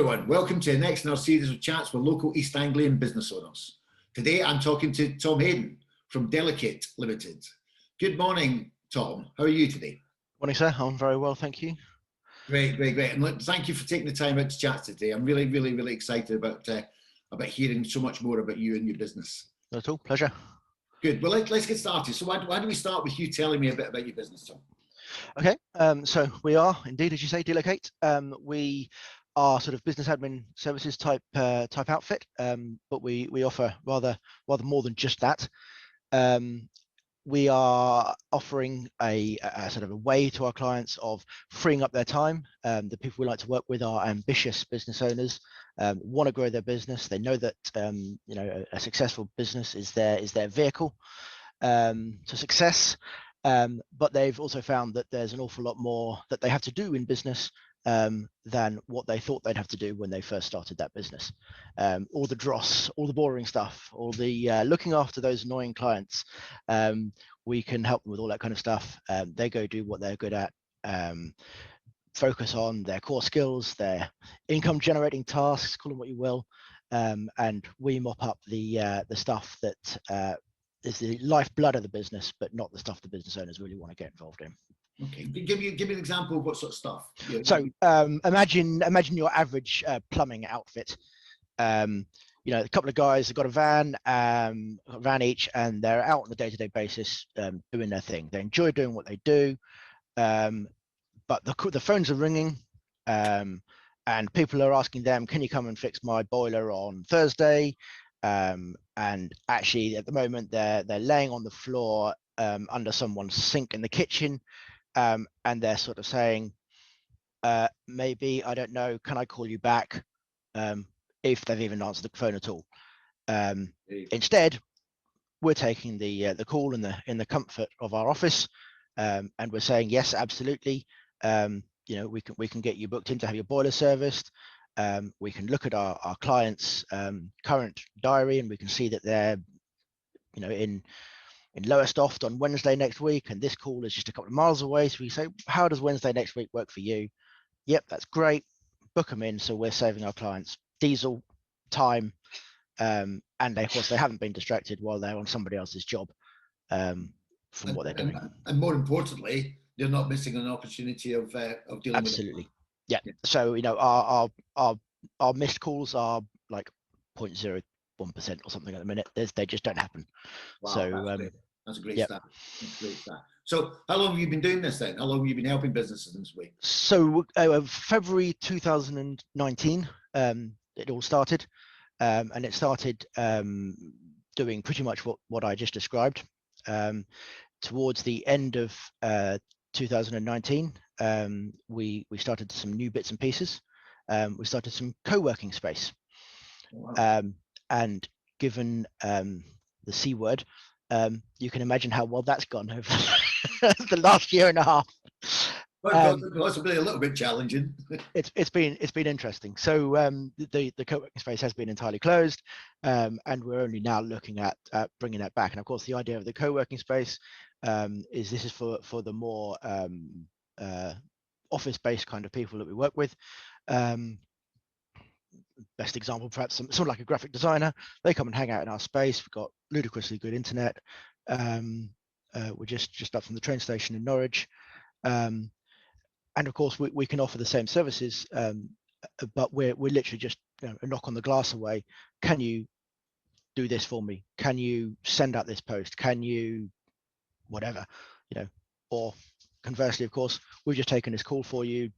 everyone, welcome to the next in our series of chats with local East Anglian business owners. Today I'm talking to Tom Hayden from Delocate Limited. Good morning, Tom. How are you today? Morning, sir. I'm very well, thank you. Great. And look, thank you for taking the time out to chat today. I'm really excited about hearing so much more about you and your business. Not at all. Pleasure. Good. Well, let's get started. So why don't we start with you telling me a bit about your business, Tom? Okay. So we are indeed, as you say, Delocate. We are sort of business admin services type outfit, but we offer rather more than just that. We are offering a sort of a way to our clients of freeing up their time. The people we like to work with are ambitious business owners, want to grow their business. They know that a successful business is their vehicle to success. But they've also found that there's an awful lot more that they have to do in business than what they thought they'd have to do when they first started that business. All the dross, all the boring stuff, all the looking after those annoying clients. We can help them with all that kind of stuff. They go do what they're good at, focus on their core skills, their income generating tasks, call them what you will, and we mop up the stuff that is the lifeblood of the business, but not the stuff the business owners really want to get involved in. Okay, give me an example of what sort of stuff. So imagine your average plumbing outfit. A couple of guys have got a van each, and they're out on a day-to-day basis doing their thing. They enjoy doing what they do, but the phones are ringing, and people are asking them, "Can you come and fix my boiler on Thursday?" And actually, at the moment, they're laying on the floor under someone's sink in the kitchen. And they're sort of saying, maybe, I don't know, can I call you back? If they've even answered the phone at all. Instead, we're taking the call in the comfort of our office, and we're saying, yes, absolutely. We can get you booked in to have your boiler serviced. We can look at our clients' current diary, and we can see that they're, in Lowestoft on Wednesday next week, and this call is just a couple of miles away. So we say, how does Wednesday next week work for you? Yep, that's great. Book them in. So we're saving our clients diesel, time, and of course they haven't been distracted while they're on somebody else's job from what they're doing. And more importantly, they're not missing an opportunity of dealing Absolutely. with it. Yeah. So our missed calls are like 0.01% or something at the minute. They just don't happen. Wow, so that's a great start. That's a great start. So how long have you been doing this then? How long have you been helping businesses in this way? So February 2019, it all started, and it started doing pretty much what I just described. Towards the end of 2019, we started some new bits and pieces. We started some co-working space. Wow. And given the C word, you can imagine how well that's gone over the last year and a half. Well, possibly a little bit challenging. It's been interesting. So the co-working space has been entirely closed, and we're only now looking at bringing that back. And of course, the idea of the co-working space is this is for the more office-based kind of people that we work with. Best example, perhaps someone like a graphic designer. They come and hang out in our space. We've got ludicrously good internet. We're just up from the train station in Norwich, and of course we can offer the same services, but we're literally just a knock on the glass away. Can you do this for me? Can you send out this post? Can you whatever, or conversely, of course, we've just taken this call for you.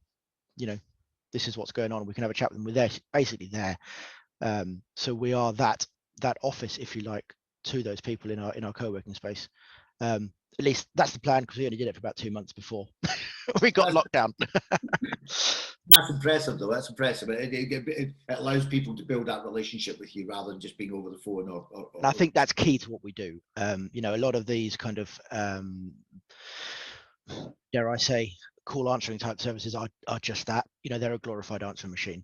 This is what's going on. We can have a chat with them. We're basically there. So we are that office, if you like, to those people in our co-working space. At least that's the plan, because we only did it for about 2 months before we got locked down. That's impressive, though. That's impressive. It allows people to build that relationship with you rather than just being over the phone. And I think that's key to what we do. A lot of these kind of, dare I say, call answering type services are just that. They're a glorified answering machine.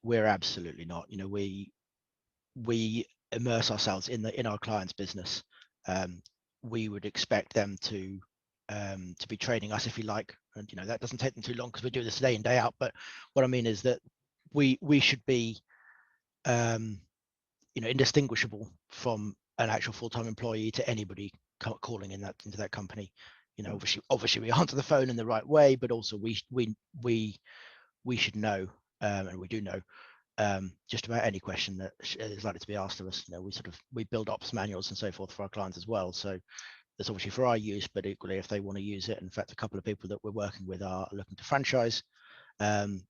We're absolutely not. We immerse ourselves in our client's business. We would expect them to be training us, if you like, and that doesn't take them too long, because we do this day in, day out. But what I mean is that we should be indistinguishable from an actual full-time employee to anybody calling into that company. Obviously we answer the phone in the right way, but also we should know, and we do know, just about any question that is likely to be asked of us. We build ops manuals and so forth for our clients as well. So that's obviously for our use, but equally if they want to use it. In fact, a couple of people that we're working with are looking to franchise. So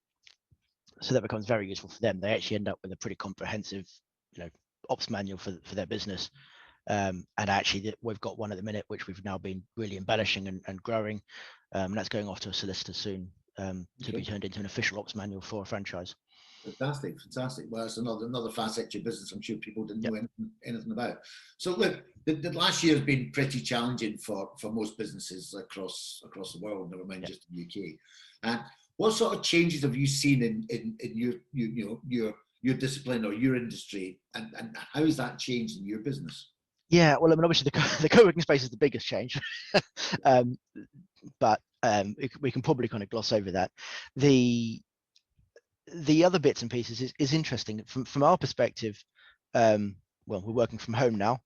that becomes very useful for them. They actually end up with a pretty comprehensive, ops manual for their business. And actually, we've got one at the minute which we've now been really embellishing and growing. And that's going off to a solicitor soon to be turned into an official ops manual for a franchise. Fantastic. Well, it's another facet to your business I'm sure people didn't know anything about. So look, the last year has been pretty challenging for most businesses across the world, never mind just the UK. And what sort of changes have you seen in your discipline or your industry, and how has that changed in your business? Yeah, well, I mean, obviously the co-working space is the biggest change, but we can probably kind of gloss over that. The other bits and pieces is interesting from our perspective. Well, we're working from home now.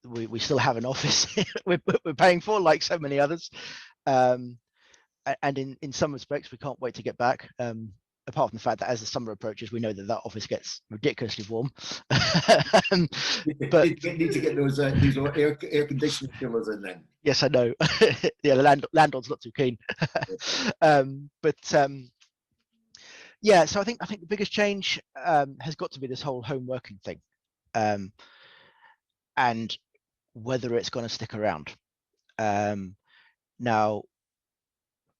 We still have an office we're paying for, like so many others, and in some respects we can't wait to get back. Apart from the fact that as the summer approaches, we know that office gets ridiculously warm. But you need to get those air conditioning coolers in then. Yes, I know. Yeah, the landlord's not too keen. Yeah, so I think the biggest change has got to be this whole home working thing, and whether it's going to stick around. Now,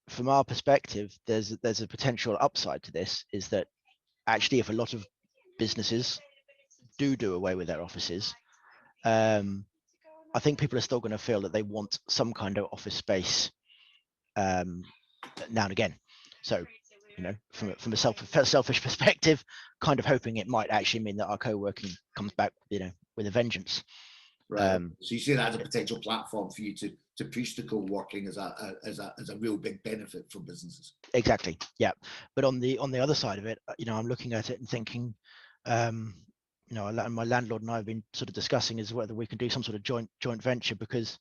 from our perspective, there's a potential upside to this, is that actually if a lot of businesses do away with their offices, I think people are still going to feel that they want some kind of office space now and again. So, from a selfish perspective, kind of hoping it might actually mean that our co-working comes back, with a vengeance. Right. So you see that as a potential platform for you to push the co-working as a real big benefit for businesses. Exactly. Yeah. But on the other side of it, I'm looking at it and thinking, my landlord and I have been sort of discussing is whether we can do some sort of joint venture, because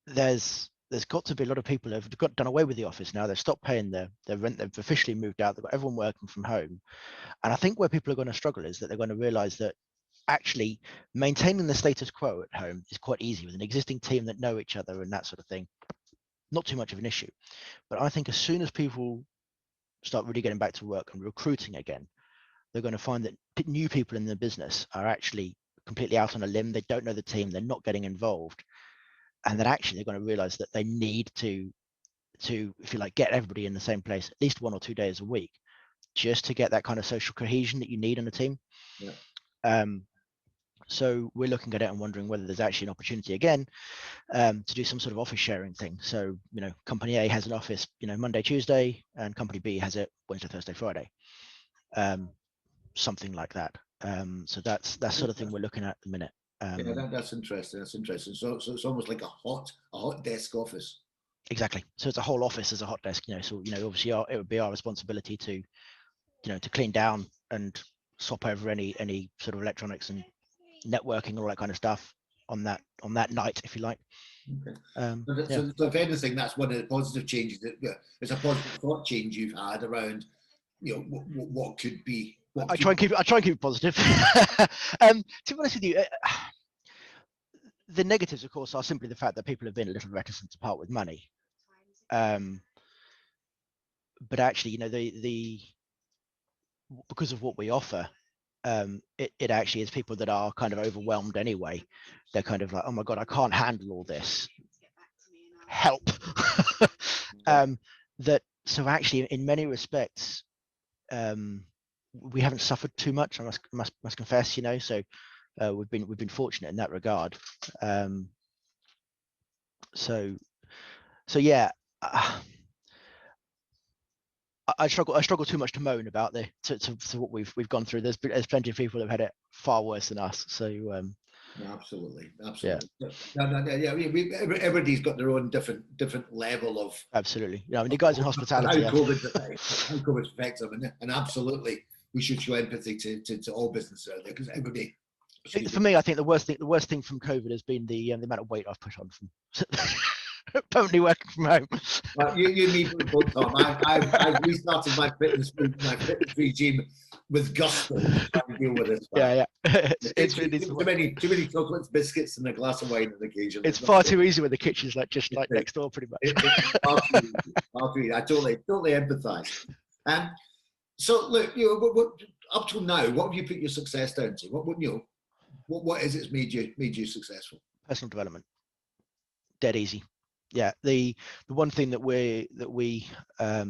there's got to be a lot of people who have done away with the office now. They've stopped paying their rent. They've officially moved out. They've got everyone working from home. And I think where people are going to struggle is that they're going to realize that actually maintaining the status quo at home is quite easy with an existing team that know each other and that sort of thing. Not too much of an issue. But I think as soon as people start really getting back to work and recruiting again, they're going to find that new people in the business are actually completely out on a limb. They don't know the team. They're not getting involved. And that actually they're going to realize that they need to, if you like, get everybody in the same place at least 1 or 2 days a week, just to get that kind of social cohesion that you need on a team. Yeah. So we're looking at it and wondering whether there's actually an opportunity again to do some sort of office sharing thing. So, company A has an office, Monday, Tuesday, and company B has it Wednesday, Thursday, Friday. Something like that. So that's sort of thing we're looking at the minute. Yeah, that's interesting. So it's almost like a hot desk office. Exactly. So it's a whole office as a hot desk. So obviously it would be our responsibility to clean down and swap over any sort of electronics and networking and all that kind of stuff on that night, if you like. Okay. So if anything, that's one of the positive changes. It's a positive thought change you've had around, what could be. I try and keep it positive. To be honest with you, the negatives, of course, are simply the fact that people have been a little reticent to part with money. But actually, because of what we offer, it actually is people that are kind of overwhelmed anyway. They're kind of like, oh my God, I can't handle all this. Help. So actually, in many respects, we haven't suffered too much. I must confess, So we've been fortunate in that regard. So yeah. I struggle too much to moan about to what we've gone through. There's plenty of people that have had it far worse than us. So Absolutely. Everybody's got their own different level of. Absolutely. Yeah, I mean, you guys in hospitality. How COVID affects them, and absolutely, we should show empathy to all businesses out there, because everybody. For me, I think the worst thing from COVID has been the amount of weight I've put on from permanently working from home. Well, you and me both, Tom. I've restarted my fitness regime with gusto to try and deal with this. Yeah. It's too many chocolates, biscuits, and a glass of wine on occasion. It's far too easy when the kitchen's just next door, pretty much. It's far too easy. I totally empathise. So look, what up till now, what have you put your success down to? What is it's made you successful? Personal development. Dead easy. Yeah. The one thing that we well,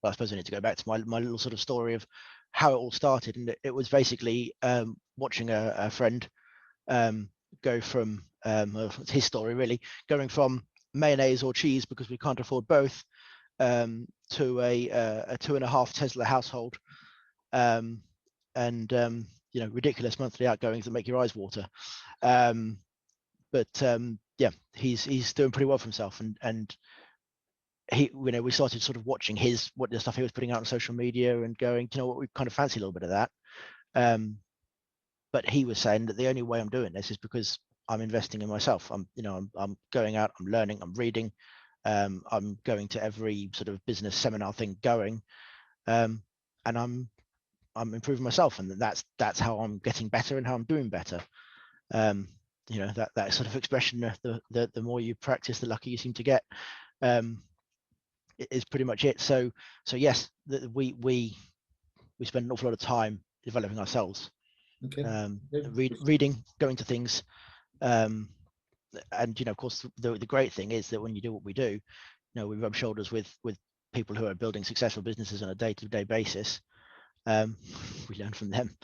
I suppose I need to go back to my little sort of story of how it all started, and it was basically watching a friend go from it's his story really, going from mayonnaise or cheese because we can't afford both, to a 2.5 Tesla household, and ridiculous monthly outgoings that make your eyes water. Yeah, he's doing pretty well for himself, and we started sort of watching the stuff he was putting out on social media and going, what, we kind of fancy a little bit of that. But he was saying that the only way I'm doing this is because I'm investing in myself. I'm going out, I'm learning, I'm reading, I'm going to every sort of business seminar thing going, and I'm improving myself, and that's how I'm getting better and how I'm doing better. That sort of expression, the more you practice, the luckier you seem to get, is pretty much it. So yes, we spend an awful lot of time developing ourselves. Okay. Reading, going to things, and of course the great thing is that when you do what we do, we rub shoulders with people who are building successful businesses on a day-to-day basis. We learn from them.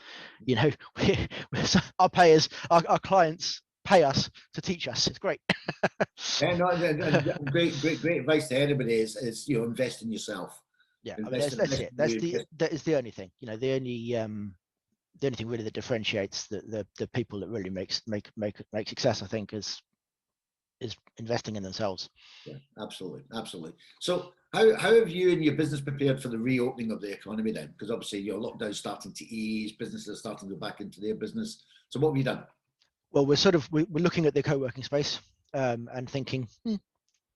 Our payers, our clients pay us to teach us. It's great. Yeah, no, great advice to anybody is invest in yourself. Yeah, that's it. That is the only thing. The only thing really that differentiates the people that really make success, I think, is investing in themselves. Yeah, absolutely. So how have you and your business prepared for the reopening of the economy then? Because obviously your lockdown's starting to ease, businesses are starting to go back into their business. So what have you done? Well, we're looking at the co-working space, and thinking,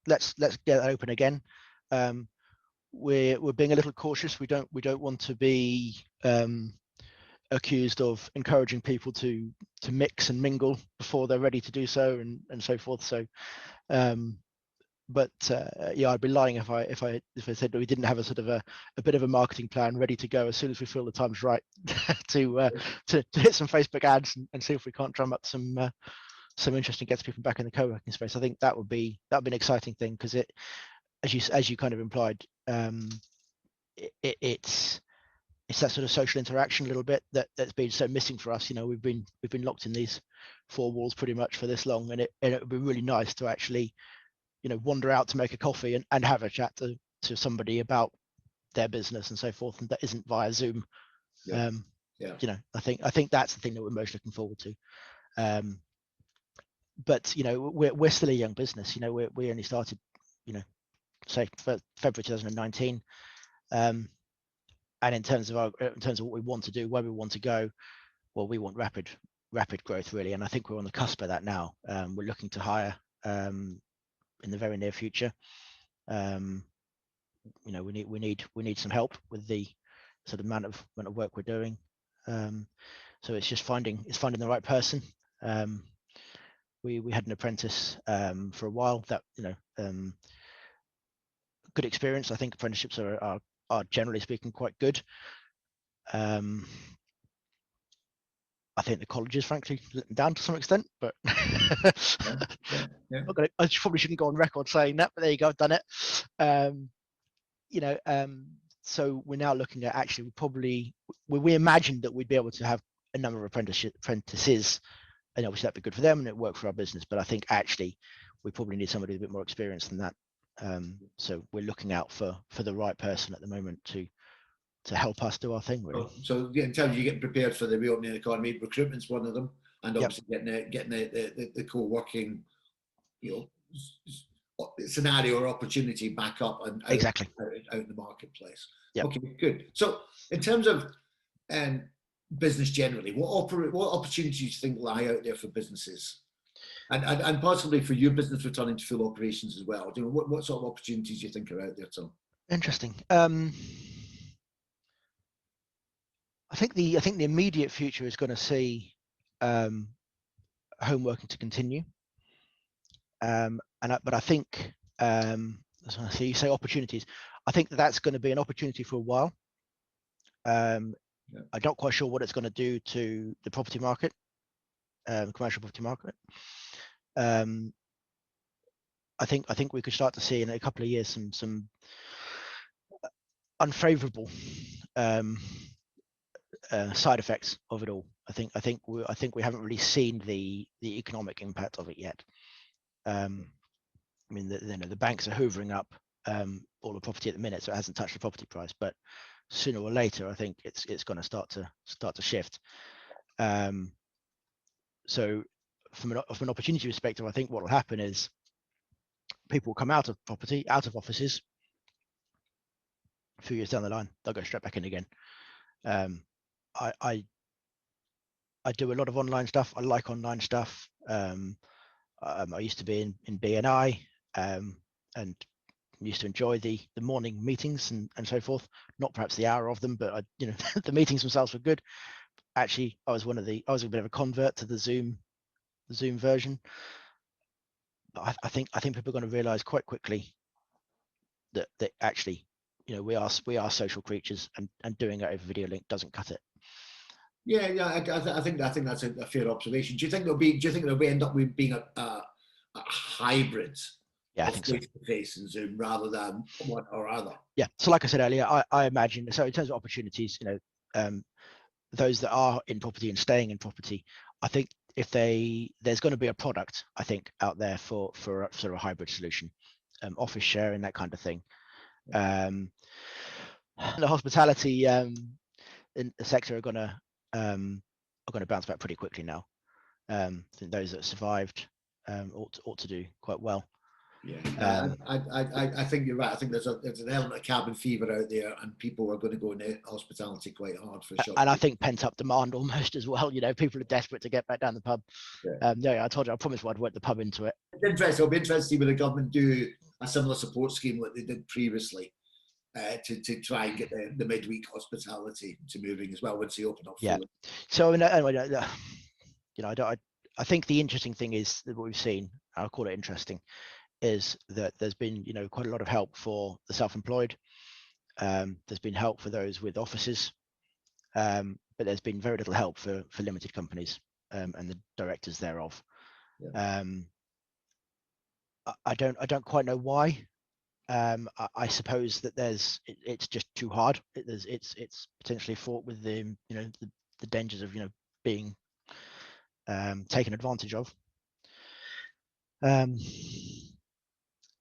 let's get that open again. We're being a little cautious. We don't want to be accused of encouraging people to mix and mingle before they're ready to do so, and so forth. So I'd be lying if I said that we didn't have a sort of a bit of a marketing plan ready to go as soon as we feel the time's right to hit some Facebook ads and see if we can't drum up some interest and get people back in the co-working space. I think that'd be an exciting thing, because it, as you kind of implied, it's that sort of social interaction a little bit that's been so missing for us. We've been locked in these four walls pretty much for this long, and it would be really nice to actually wander out to make a coffee and have a chat to somebody about their business and so forth, and that isn't via Zoom. I think that's the thing that we're most looking forward to. But we're still a young business. We only started say February 2019, and in terms of what we want to do, where we want to go, well, we want rapid growth really, and I think we're on the cusp of that now. We're looking to hire in the very near future. We need some help with the sort of amount of work we're doing. So it's just finding the right person. We had an apprentice for a while that good experience. I think apprenticeships are generally speaking quite good. I think the colleges, frankly, let them down to some extent, but yeah. I probably shouldn't go on record saying that, but there you go, I've done it. So we're now looking at actually we imagined that we'd be able to have a number of apprentices, and obviously that'd be good for them and it worked for our business. But I think actually we probably need somebody with a bit more experience than that. So we're looking out for the right person at the moment to help us do our thing, really. So in terms of you getting prepared for the reopening economy, recruitment's one of them. and Yep. obviously getting the co-working, scenario or opportunity back up and Exactly. out in the marketplace. Yep. Okay, good. So in terms of business generally, what opportunities do you think lie out there for businesses, and possibly for your business returning to full operations as well? What sort of opportunities do you think are out there, Tom? Interesting. I think the immediate future is going to see home working to continue, but I think so you say opportunities. I think that's going to be an opportunity for a while. I'm not quite sure what it's going to do to the property market, commercial property market. I think we could start to see in a couple of years some unfavorable side effects of it all. I think we haven't really seen the economic impact of it yet. I mean, the banks are hoovering up all the property at the minute, so it hasn't touched the property price. But sooner or later, I think it's going to start to shift. So from an opportunity perspective, I think what will happen is people will come out of property, out of offices. A few years down the line, they'll go straight back in again. I do a lot of online stuff. I like online stuff. I used to be in BNI and used to enjoy the morning meetings and so forth. Not perhaps the hour of them, but the meetings themselves were good. Actually, I was a bit of a convert to the Zoom version. But I think people are going to realize quite quickly that actually, we are social creatures, and doing it over video link doesn't cut it. Yeah, I think that's a fair observation. Do you think it'll end up with being a hybrid? Yeah, I think so. Face-to-face and Zoom rather than one or other. Yeah. So like I said earlier, I imagine, so in terms of opportunities, those that are in property and staying in property, I think there's going to be a product, I think, out there for sort of a hybrid solution, office sharing, that kind of thing. The hospitality in the sector are going to bounce back pretty quickly now. I think those that survived ought to do quite well. Yeah, I think you're right. I think there's an element of cabin fever out there, and people are going to go into hospitality quite hard for sure. And I think pent up demand almost as well. People are desperate to get back down the pub. Yeah. I told you, I promised I'd work the pub into it. It'll be interesting to see whether the government do a similar support scheme like they did previously to try and get the midweek hospitality to moving as well once they open up. Yeah. So I think the interesting thing is that what we've seen, I'll call it interesting, is that there's been quite a lot of help for the self-employed. There's been help for those with offices, but there's been very little help for limited companies and the directors thereof. Yeah. I don't quite know why. I suppose that it's just too hard. It's potentially fraught with the dangers of being taken advantage of. And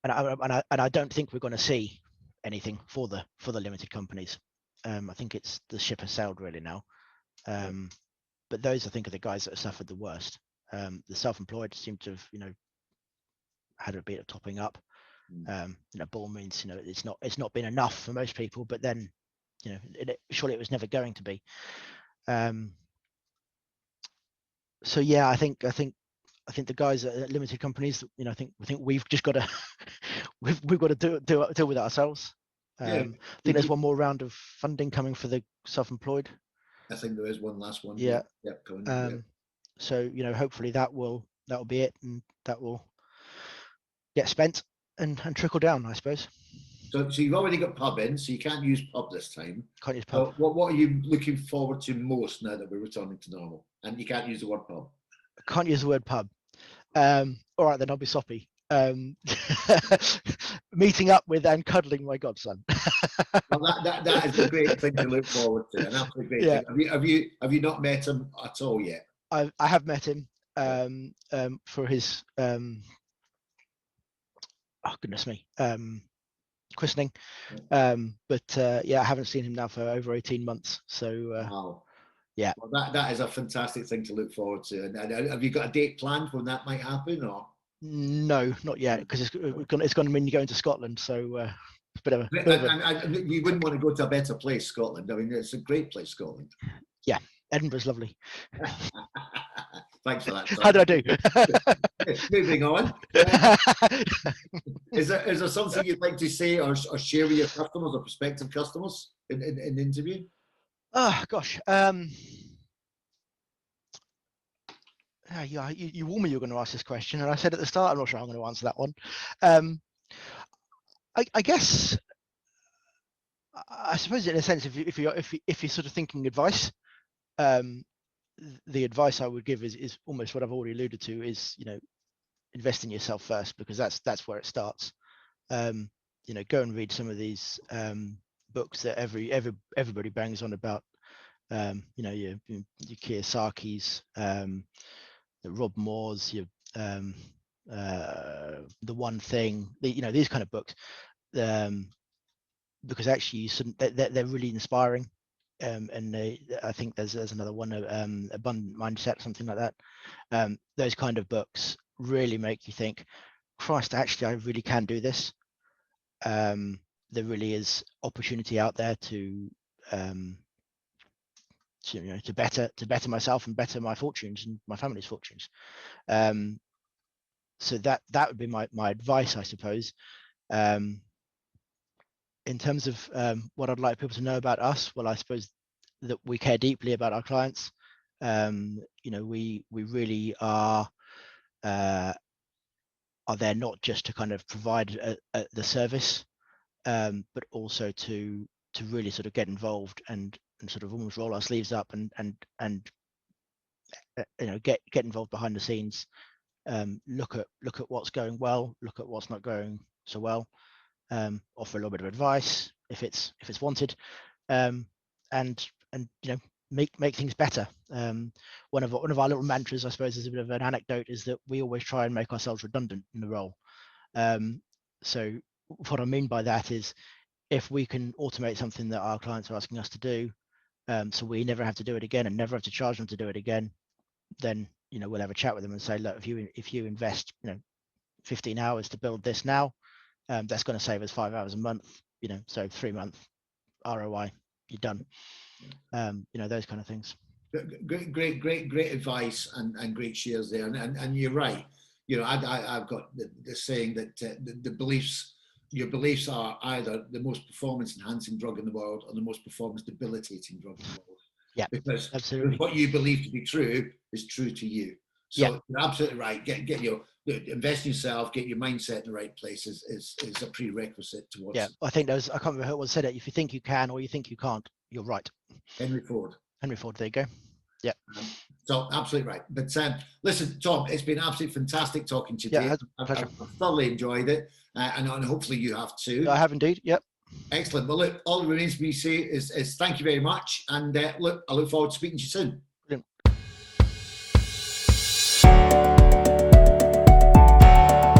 I don't think we're going to see anything for the limited companies. I think the ship has sailed really now. But those, I think, are the guys that have suffered the worst. The self-employed seem to have had a bit of topping up. Ball means it's not been enough for most people, but then surely it was never going to be. So yeah, I think the guys at limited companies, I think we've just got to we've got to deal with it ourselves. I think there's one more round of funding coming for the self-employed. I think there is one last one. Yeah. Coming. So hopefully that will be it, and that will get spent and trickle down, I suppose. So you've already got pub in, so you can't use pub this time. Can't use pub. So what are you looking forward to most now that we're returning to normal? And you can't use the word pub. I can't use the word pub. All right, then I'll be soppy. Meeting up with and cuddling my godson. Well, that is a great thing to look forward to. An absolutely great thing. Have you not met him at all yet? I have met him for his oh goodness me, christening. But I haven't seen him now for over 18 months. So wow. Yeah. Well, that is a fantastic thing to look forward to. And have you got a date planned when that might happen, or? No, not yet, because it's going to mean you're going to Scotland. So it's a bit of a. And you wouldn't want to go to a better place, Scotland. I mean, it's a great place, Scotland. Yeah, Edinburgh's lovely. Thanks for that, Tom. How did I do? Moving on. Is there something you'd like to say or share with your customers or prospective customers in the interview? Oh gosh. Yeah, you warned me you were going to ask this question, and I said at the start, I'm not sure I'm going to answer that one. I guess, I suppose in a sense, if you're sort of thinking advice, the advice I would give is almost what I've already alluded to, is, you know, invest in yourself first, because that's where it starts. You know, go and read some of these books that everybody bangs on about. You know, your Kiyosaki's, the Rob Moore's, your The One Thing, you know, these kind of books, because actually they're really inspiring. And I think there's another one, Abundant Mindset, something like that. Those kind of books really make you think, Christ, actually, I really can do this. There really is opportunity out there to better myself and better my fortunes and my family's fortunes. So that would be my advice, I suppose. In terms of what I'd like people to know about us, well, I suppose that we care deeply about our clients. You know, we really are there not just to kind of provide the service, but also to really sort of get involved and sort of almost roll our sleeves up and you know, get involved behind the scenes. Look at what's going well, look at what's not going so well. Offer a little bit of advice if it's wanted, and you know, make things better. One of our little mantras, I suppose, is a bit of an anecdote, is that we always try and make ourselves redundant in the role. So what I mean by that is, if we can automate something that our clients are asking us to do, so we never have to do it again and never have to charge them to do it again, then, you know, we'll have a chat with them and say, look, if you invest, you know, 15 hours to build this now, that's going to save us 5 hours a month, you know, so 3-month ROI, you're done. You know, those kind of things. Great advice and great shares there. And you're right. You know, I've got the saying that the beliefs, your beliefs are either the most performance enhancing drug in the world or the most performance debilitating drug in the world. Yeah, because absolutely. What you believe to be true is true to you. So yeah, you're absolutely right. Get your invest in yourself, get your mindset in the right place is a prerequisite towards. Yeah, I think I can't remember who said it. If you think you can or you think you can't, you're right. Henry Ford. There you go. Yeah. So absolutely right. But listen, Tom, it's been absolutely fantastic talking to you today. I've thoroughly enjoyed it, and hopefully you have too. I have indeed. Yep. Excellent. Well, look, all that remains for me to say is thank you very much, and look, I look forward to speaking to you soon.